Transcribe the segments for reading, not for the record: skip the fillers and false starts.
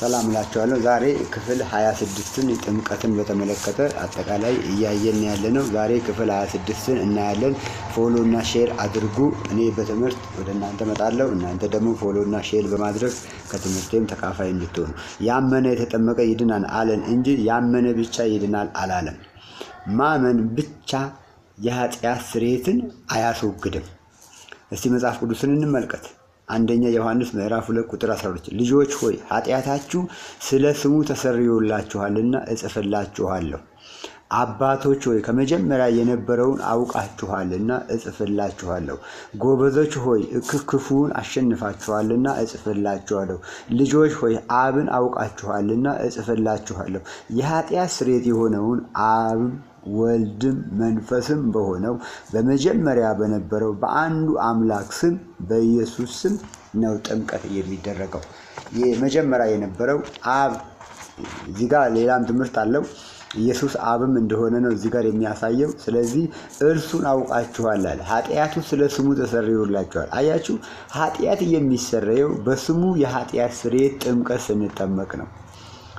ሰላም እላችኋለሁ። ዛሬ ክፍል 26ን ጥምቀትን በተመለከተ አጠቃላይ እያየን ያለነው። ዛሬ ክፍል 26ን እናያለን። ፎሎ እና ሼር አድርጉ። እኔ በትምህርት ወደ እናንተ መጣለሁ። እናንተ ደግሞ ፎሎ እና ሼር በማድረግ ከትምህርቴም ተካፋይ እንድትሆኑ። ያመነ የተጠመቀ ይድናል አለን እንጂ ያመነ ብቻ ይድናል አላለም። ማመን ብቻ የኃጢአት ስርየትን አያስወግድም። እስቲ መጽሐፍ ቅዱስን እንመልከት። አንደኛ ዮሐንስ ምዕራፍ 2 ቁጥር 12 ልጆች ሆይ ኃጢአታችሁ ስለ ስሙ ተሰርዮላችኋልና እጽፍላችኋለሁ። አባቶች ሆይ ከመጀመሪያ የነበረውን አውቃችኋልና እጽፍላችኋለሁ። ጎበዞች ሆይ ክፉውን አሸንፋችኋልና እጽፍላችኋለሁ። ልጆች ሆይ አብን አውቃችኋልና እጽፍላችኋለሁ። የኃጢአት ስርየት የሆነውን አብም ወልድም መንፈስም በሆነው በመጀመሪያ በነበረው በአንዱ አምላክ ስም በኢየሱስ ስም ነው ጥምቀት የሚደረገው። የመጀመሪያ የነበረው አብ። እዚህ ጋር ሌላም ትምህርት አለው። ኢየሱስ አብም እንደሆነ ነው እዚህ ጋር የሚያሳየው። ስለዚህ እርሱን አውቃችኋል አለ። ኃጢአቱ ስለ ስሙ ተሰርዮላችኋል። አያችሁ፣ ኃጢአት የሚሰረየው በስሙ የኃጢአት ስርየት ጥምቀት ስንጠመቅ ነው።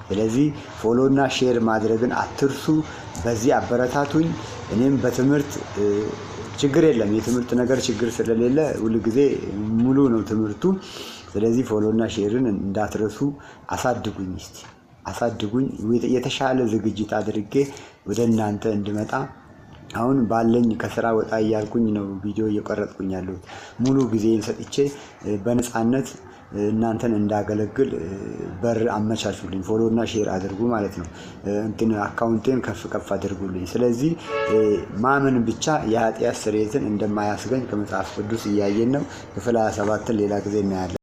ስለዚህ ፎሎ እና ሼር ማድረግን አትርሱ። በዚህ አበረታቱኝ። እኔም በትምህርት ችግር የለም፣ የትምህርት ነገር ችግር ስለሌለ ሁሉ ጊዜ ሙሉ ነው ትምህርቱ። ስለዚህ ፎሎ እና ሼርን እንዳትረሱ። አሳድጉኝ፣ እስቲ አሳድጉኝ። የተሻለ ዝግጅት አድርጌ ወደ እናንተ እንድመጣ አሁን ባለኝ ከስራ ወጣ እያልኩኝ ነው ቪዲዮ እየቀረጥኩኝ ያለሁት። ሙሉ ጊዜን ሰጥቼ በነፃነት እናንተን እንዳገለግል በር አመቻቹልኝ። ፎሎ እና ሼር አድርጉ ማለት ነው። አካውንቴን ከፍ አድርጉልኝ። ስለዚህ ማመን ብቻ የኃጢአት ስርየትን እንደማያስገኝ ከመጽሐፍ ቅዱስ እያየን ነው። ክፍል 27ን ሌላ ጊዜ እናያለን።